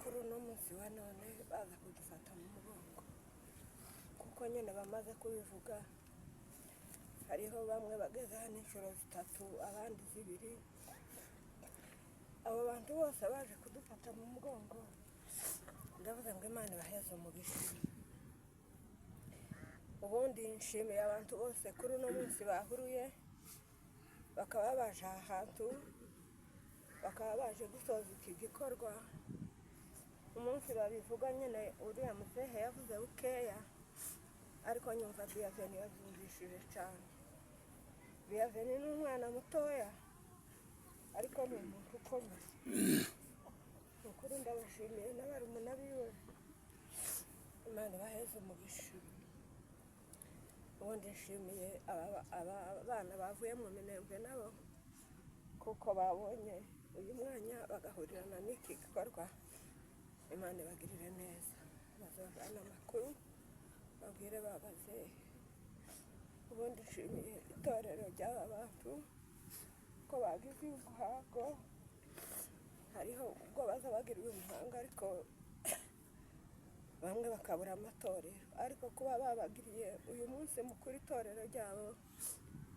kuri uno munsi wa none baza kudufata mu mugongo kuko nyine bamaze kubivuga. Hariho bamwe bageze hano inshuro 3 abandi 2. Abo bantu bose baje kudufata mu mugongo, ndavuga ngo Imana ibaheze umugisha. Ubundi nshimiye abantu bose kuri uno munsi bahuruye bakaba baje ahantu, bakaba baje gusoza iki gikorwa. Umunsi babivuga nyine uriya muzehe yavuze bukeya, ariko nyumva Bienveni yabyumvishije cyane. Bienveni ni umwana mutoya ariko ni umuntu ukomeye. Ukuri ndabashimiye n'abarumuna biwe, Imana ibaheze umugisha. Ubundi nshimiye abana bavuye mu Minembwe nabo kuko babonye uyu mwanya bagahurirana n'iki gikorwa. Imana ibagirire neza, bazavana amakuru babwire babazehe. Ubundi nshimiye itorero ry'aba bantu ko bagize umuhango. Hariho ubwo baza bagiriwe umuhango ariko bamwe bakabura amatorero, ariko kuba babagiriye uyu munsi mukuru itorero ryabo,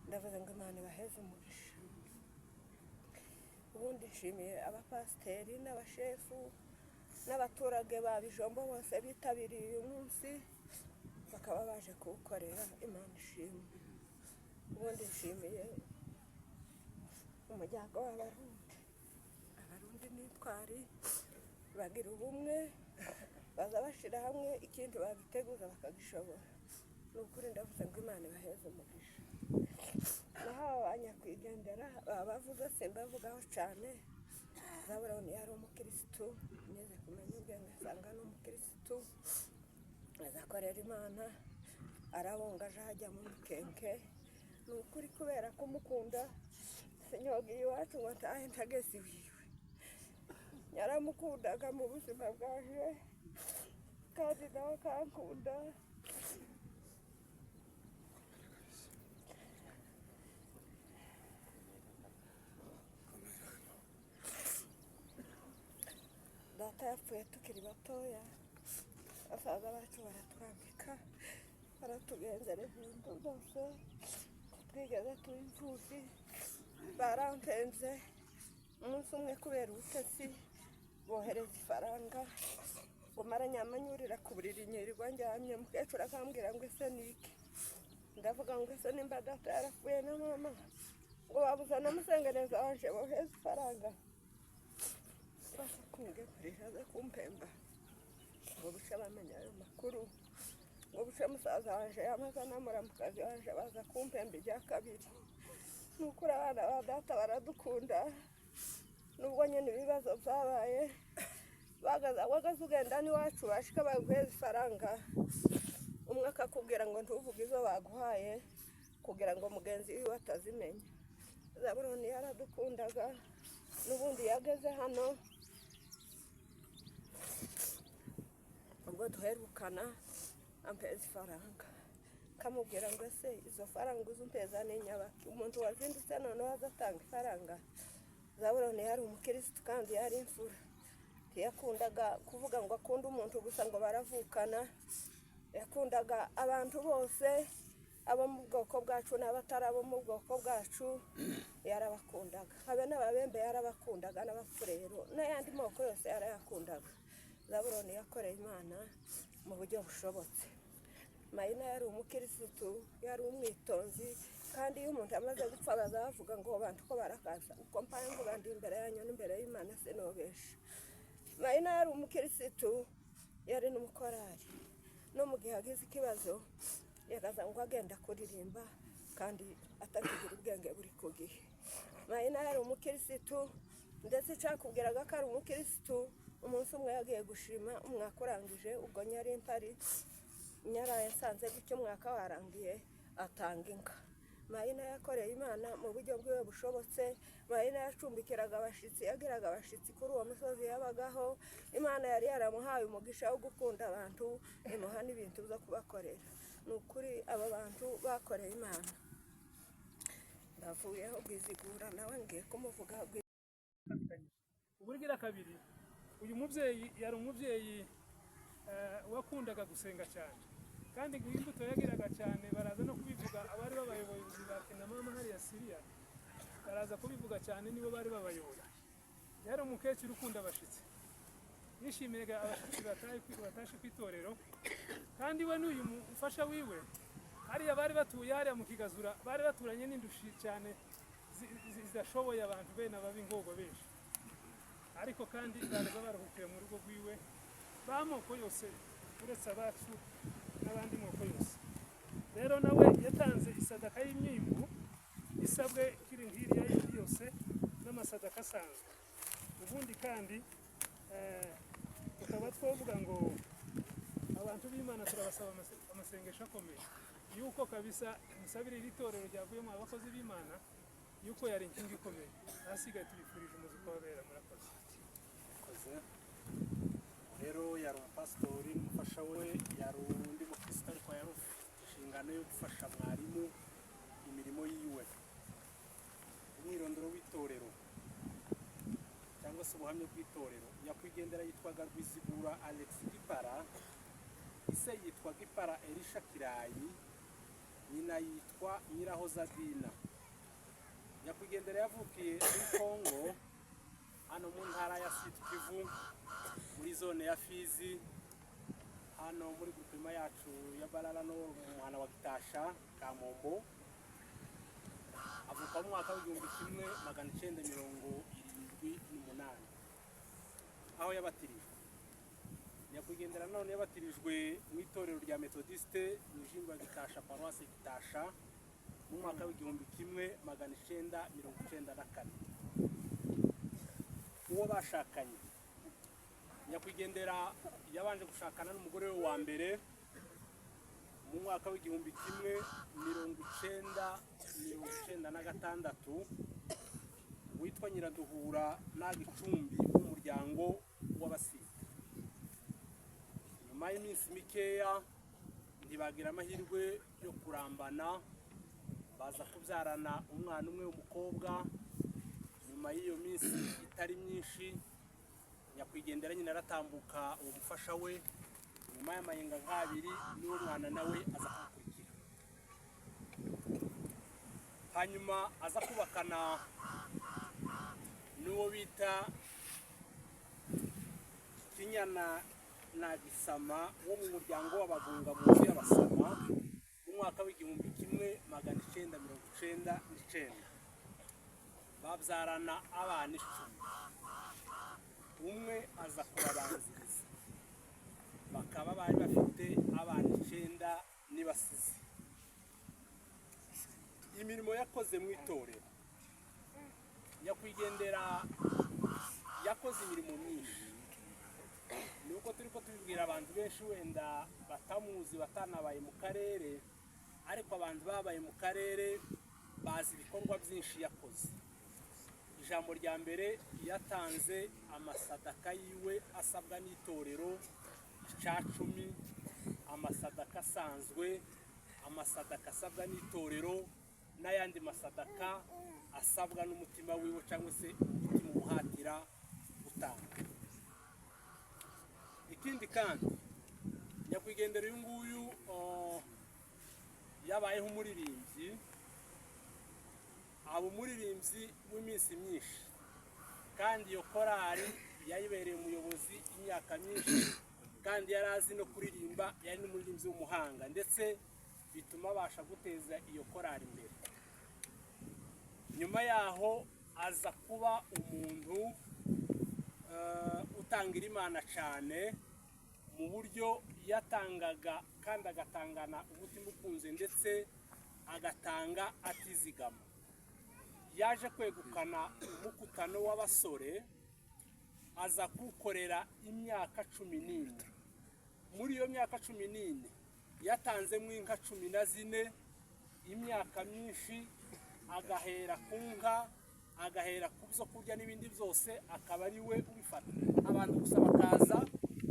ndavuze ngo Imana ibaheze umugisha. Ubundi nshimiye abapasiteri n'abashefu n'abaturage ba Bijombo bose bitabiriye uyu munsi bakaba baje kuwukorera. Imana ishimwe. Ubundi nshimiye umuryango w'Abarundi n'Intwari bagira ubumwe, baza bashira hamwe ikindi babiteguza bakagishobora. N'ukuri ndavuze ngo Imana ibaheze umugisha. Naho abanyakwigendera bavuze simbavugaho cyane. Zabuloni yari umukirisitu, neze kumenya ubwenge nsanga ni umukirisitu, azakorera Imana, arabungaje hajya mu Mikenke. Ni ukuri kubera kumukunda sinyogiye iwacu ngo ntahe ntageze iwiwe. Yaramukundaga mu buzima bwaje kandi nawe akankunda. Data yapfuye tukiri batoya, basaza bacu baratwambika, baratugenzereza ibintu byose, twigeze tuba imfubyi. Barampenze umunsi umwe kubera ubutesi, bohereza ifaranga ngo maranyamanyurira ku buriri nyirirwa njyamye. Mukecuru akambwira ngo ese niki? Ndavuga ngo ese nimba data yarapfuye na mama ngo babuza namusengereza wanje bohereza ifaranga. Basakunge kurira aza kumpemba ngo buce bamenya ayo makuru, ngo buce musaza wanje yamaze n'amuramukazi wanje baza kumpemba irya kabiri. Nukuri abana ba data baradukunda, nubwo nyine ibibazo byabaye. Wagaze ugenda n'iwacu bashika baguheza ifaranga, umwe akakubwira ngo ntuvuge izo baguhaye kugira ngo mugenzi wiwe atazimenya. Zabuloni yaradukundaga, n'ubundi yageze hano ubwo duherukana ampeza ifaranga, kamubwira ngo ese izo faranga uzumpeza ni nyabaki? Umuntu wazindutse none wazatanga ifaranga. Zabuloni yari umukirisitu kandi yari imfura, yakundaga kuvuga ngo akunda umuntu gusa ngo baravukana. Yakundaga abantu bose, abo mu bwoko bwacu n'abatari abo mu bwoko bwacu yarabakundaga. Habe n'ababembe yarabakundaga, n'abafurero n'ayandi moko yose yarayakundaga. Zabuloni yakoreye Imana mu buryo bushobotse. Mayina yari umukirisitu, yari umwitonzi, kandi iyo umuntu amaze gupfa bazavuga ngo abantu ko barakaza uko mpaye ngo bandi imbere yanyu n'imbere y'Imana sinobesha. Mayina yari umukirisitu, yari n'umukorari, no mu gihe agize ikibazo yagaza ngo agenda kuririmba kandi atakigira ubwenge buri ku gihe. Mayina yari umukirisitu, ndetse cyakubwiraga ko ari umukirisitu. Umunsi umwe yagiye gushima umwaka urangije, ubwo nyari ntari nyaraye nsanze bityo umwaka warangiye atanga inka. Mayina yakoreye Imana mu buryo bwiwe bushobotse. Mayina yacumbikiraga abashitsi, yagiraga abashitsi kuri uwo musozi yabagaho. Imana yari yaramuhaye umugisha wo gukunda abantu, imuha n'ibintu byo kubakorera. Ni ukuri aba bantu bakoreye Imana. Ndavuyeho Bwizigura nawe ngiye kumuvuga. Uburyo kabiri uyu mubyeyi yari umubyeyi wakundaga gusenga cyane, kandi imbuto yagiraga cyane baraza no kubivuga abari babayobozi ba Kinamama hariya Siriya, baraza kubivuga cyane nibo bari babayoboye. Yari umukecuru ukunda abashitsi, yishimiraga abashitsi batashe ku itorero, kandi we n'uyu mufasha wiwe hariya bari batuye hariya mu Kigazura, bari baturanye n'indushi cyane zidashoboye abantu bene ababingogo benshi, ariko kandi baraza baruhukiye mu rugo rwiwe b'amoko yose uretse abacu n'abandi moko yose. Rero nawe yatanze isadaka y'imyimbu isabwe kiri nk'iriya yindi yose n'amasadaka asanzwe. Ubundi kandi tukaba twovuga ngo abantu b'Imana turabasaba amasengesho akomeye yuko kabisa musabire iri torero ryavuyemo abakozi b'Imana yuko yari inkingi ikomeye. Ahasigaye tubifurije umuzuko wabera. Murakoze. Rero yari umupasitori n'umufasha we, yari undi mukristo ariko yari inshingano yo gufasha mwarimu imirimo yiwe. Umwirondoro w'itorero cyangwa se ubuhamya bw'itorero: nyakwigendera yitwaga Rwizigura Alex Gipara, ise yitwa Gipara Elisha Kirayi, nyina yitwa Nyirahoza Dina. Nyakwigendera yavukiye muri Kongo, hano mu ntara ya Sud Kivu, muri zone ya Fizi, hano muri gupima yacu ya Barara no mu mwana wa Gitasha Kamombo. Avuka mu mwaka w'1978 aho yabatirijwe. Nyakwigendera none yabatirijwe mu itorero rya Methodiste mu Jimba Gitasha, Paroisse Gitasha, mu mwaka w'1994. Uwo bashakanye, nyakwigendera yabanje gushakana n'umugore we wa mbere mu mwaka w'1996 witwa Nyiraduhura Nagicumbi w'umuryango w'Abasita. Nyuma y'iminsi mikeya ntibagira amahirwe yo kurambana, baza kubyarana umwana umwe w'umukobwa. Nyuma y'iyo minsi itari myinshi, nyakwigendera nyine aratambuka uwo mufasha we, nyuma y'amayenga nk'abiri n'uwo mwana nawe aza kumukurikira. Hanyuma aza kubakana n'uwo bita Kinyana na Gisama wo mu muryango w'Abagunga munsi y'Abasama mu mwaka w'1999. Babyarana abana 10. Umwe aza kubabanziriza, bakaba bari bafite abana 9 n'ibasizi. Imirimo yakoze mu itorero: nyakwigendera yakoze imirimo myinshi, nuko turiko tubibwira abantu benshi wenda batamuzi batanabaye mu karere, ariko abantu babaye mu karere bazi ibikorwa byinshi yakoze. Ijambo rya mbere, yatanze amasadaka yiwe asabwa n'itorero 10, amasadaka asanzwe, amasadaka asabwa n'itorero, n'ayandi masadaka asabwa n'umutima wiwe cyangwa se umutima umuhatira gutanga. Ikindi kandi, nyakwigendera uyu nguyu yabayeho umuririmbyi, aba umuririmbyi w'iminsi myinshi, kandi iyo korali yayibereye umuyobozi imyaka myinshi, kandi yari azi no kuririmba, yari n'umuririmbyi w'umuhanga, ndetse bituma abasha guteza iyo korali imbere. Nyuma yaho aza kuba umuntu utangira Imana cyane, mu buryo yatangaga kandi agatangana umutima ukunze, ndetse agatanga atizigama. Yaje kwegukana umukutano w'abasore, aza kuwukorera imyaka 14. Muri iyo myaka 14 yatanzemo inka 14, imyaka myinshi, agahera ku nka, agahera ku byo kurya n'ibindi byose akaba ari we ubifata. Abantu gusa bakaza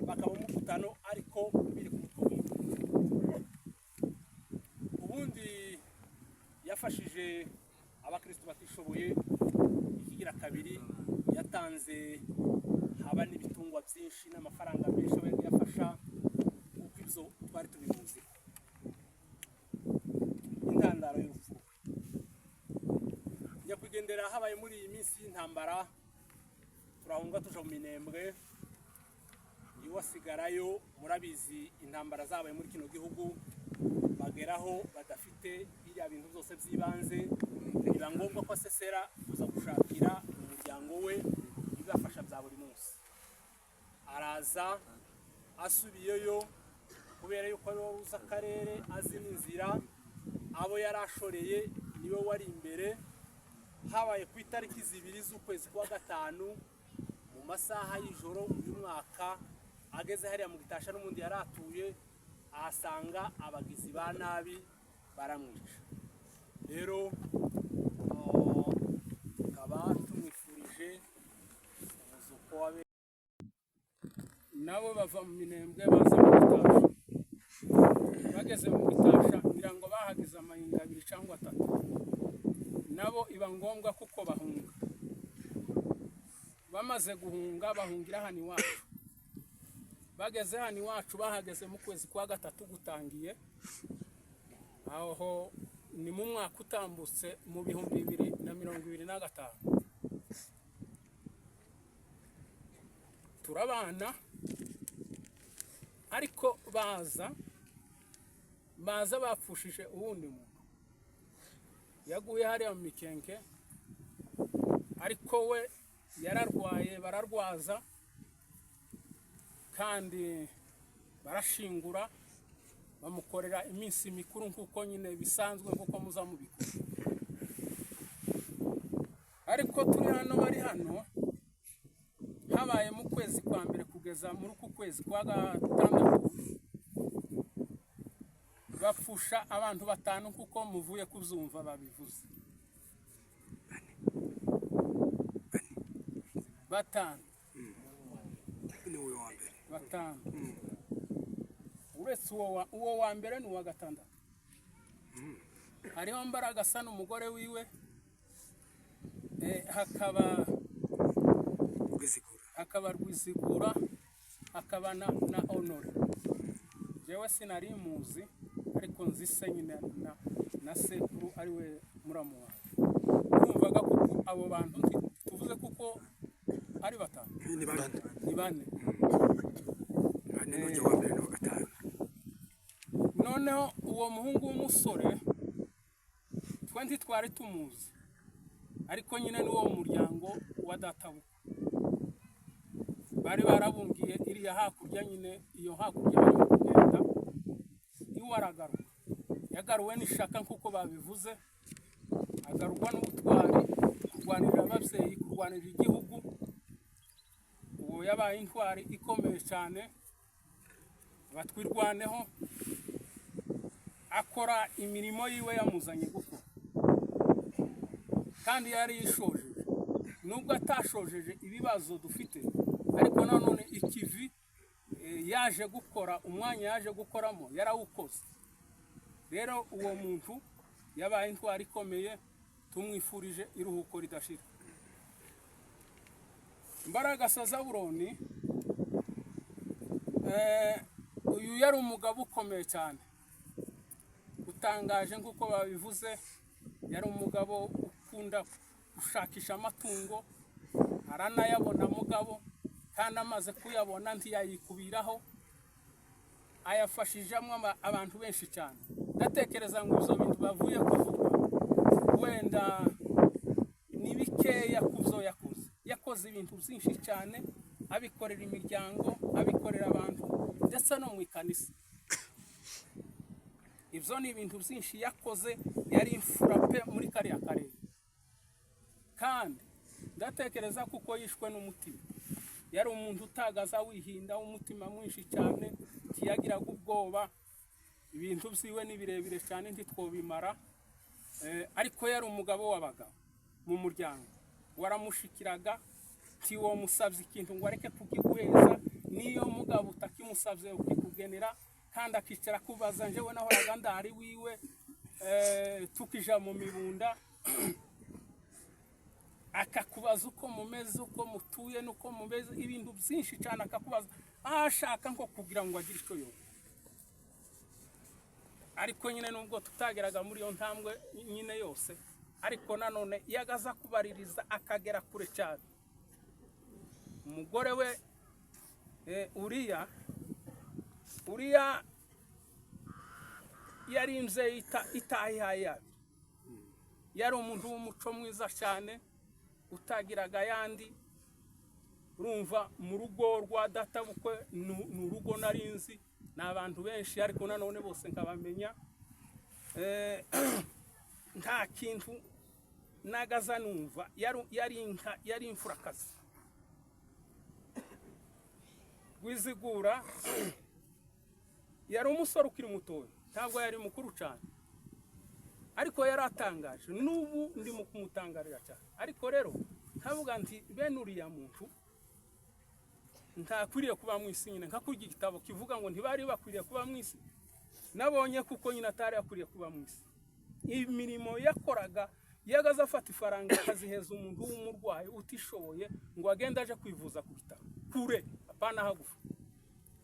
bakaba umukutano ariko biri ku mutwe wiwe. Ubundi yafashije abakristo batishoboye. Ikigira kabiri, yatanze haba n'ibitungwa n'ibitungwa byinshi n'amafaranga menshi aba yagiye afasha kuko ibyo twari tubimuzi. Intandaro y'urupfu nyakwigendera habaye muri iyi minsi y'intambara, turahunga tuja mu Minembwe, iwasigarayo murabizi intambara zabaye muri kino gihugu, bageraho badafite biriya bintu byose by'ibanze, biba ngombwa ko asesera kuza gushakira umuryango we ibafasha bya buri munsi. Araza asubiyeyo kubera yuko ari wowe uzi akarere, azi n'inzira, abo yarashoreye niwe wari imbere. Habaye ku itariki 2 z'ukwezi kwa gatanu mu masaha y'ijoro uyu mwaka, ageze hariya mu Gitasha n'umundi yaratuye, ahasanga abagizi ba nabi baramwica. Rero kaba tumwifurije umuzuko wabe nabo bava mu Minembwe baza mu Gitasha. Bageze mu Gitasha ngira ngo bahagize amahinga 2 cyangwa 3, nabo iba ngombwa kuko bahunga. Bamaze guhunga bahungira hano iwacu. Bageze hano iwacu bahageze mu kwezi kwa gatatu gutangiye, aho ni mu mwaka utambutse mu 2025. Turabana ariko baza bapfushije uwundi muntu yaguye hariya mu Mikenke, ariko we yararwaye bararwaza kandi barashingura, bamukorera iminsi mikuru nkuko nyine bisanzwe nkuko muza mubikora. Ariko turi hano bari hano habaye mu kwezi kwa mbere kugeza muri ku kwezi kwa gatandatu, bapfusha abantu 5 kuko muvuye kubyumva babivuze. 5 ni uwo wa mbere. 5 uretse uwo wa mbere ni uwa gatandatu. Hariho Mbaraga asa n'umugore wiwe, hakaba Rwizigura, hakaba na Honore. Jewe sinari muzi ariko nzise nyine na sekuru ari we muramu wawe. Urumvaga kuko abo bantu tuvuze kuko ari 5 ni 4 n'ujya wa mbere no gatanu. Noneho uwo muhungu w'umusore twenti twari tumuzi, ariko nyine n'uwo muryango wa databuka bari barabungiye iriya hakurya, nyine iyo hakurya bari kugenda iwe aragaruka. Yagaruwe n'ishaka nkuko babivuze, agarurwa n'ubutwari, kurwanirira ababyeyi, kurwanirira igihugu. Uwo yabaye intwari ikomeye cyane, batwirwaneho, akora imirimo yiwe yamuzanye gukora, kandi yari yishojeje. Nubwo atashojeje ibibazo dufite, ariko nanone ikivi yaje gukora, umwanya yaje gukoramo yarawukoze. Rero uwo muntu yabaye intwari ikomeye, tumwifurije iruhuko ridashira. Mbaraga Zaburoni uyu yari umugabo ukomeye cyane, utangaje nkuko babivuze. Yari umugabo ukunda gushakisha amatungo, aranayabona mugabo, kandi amaze kuyabona ntiyayikubiraho, ayafashijemo abantu benshi cyane. Ndatekereza ngo izo bintu bavuye kuvuga wenda ni bikeya kuzo yakoze ibintu byinshi cyane, abikorera imiryango, abikorera abantu, ndetse no mu ikanisa. Ibyo ni ibintu byinshi yakoze, yari imfura pe muri kariya karere. Kandi ndatekereza kuko yishwe n'umutima, yari umuntu utagaza wihinda, w'umutima mwinshi cyane, ntiyagiraga ubwoba. Ibintu byiwe ni birebire cyane ntitwobimara, ariko yari umugabo w'abagabo mu muryango. Waramushikiraga, ntiwo musabye ikintu ngo areke kukiguheza, niyo mugabo utakimusabye ukikugenera, kandi akicara kubaza. Njewe nahoraga ndari wiwe, tukija mu mibunda akakubaza uko mumeze, uko mutuye, n'uko mumeze, ibintu byinshi cyane akakubaza, ashaka nko kugira ngo agire icyo yumva. Ariko nyine nubwo tutageraga muri iyo ntambwe nyine yose, ariko nanone yagaza kubaririza akagera kure cyane. Umugore we Uriya yarinze itahihaye, yari umuntu w'umuco mwiza cyane utagiraga yandi. Urumva mu rugo rwa databukwe ni urugo narinzi, ni abantu benshi, ariko nanone bose nkabamenya. Nta kintu nagaza numva, yari imfurakazi Rwizigura. Yari umusore ukiri mutoya, ntabwo yari mukuru cyane, ariko yari atangaje. N'ubu ndimo kumutangarira cyane. Ariko rero nkavuga nti bene uriya muntu ntakwiriye kuba mu isi nyine, nka kurya igitabo kivuga ngo ntibari bakwiriye kuba mu isi. Nabonye kuko nyine atari yakwiriye kuba mu isi. Imirimo yakoraga, yagaza afata ifaranga akaziheza umuntu w'umurwayi utishoboye ngo agende aje kwivuza ku bitaro kure, apana hagufa.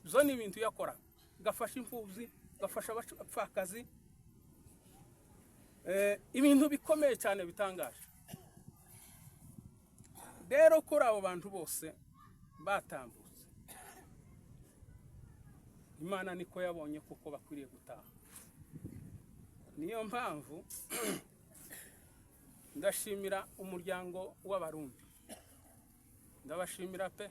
Zo ni ibintu yakoraga, gafasha imfubyi, gafasha abapfakazi, ibintu bikomeye cyane bitangaje. Rero kuri abo bantu bose batambutse, Imana niko yabonye kuko bakwiriye gutaha. Niyo mpamvu ndashimira umuryango w'Abarundi, ndabashimira pe.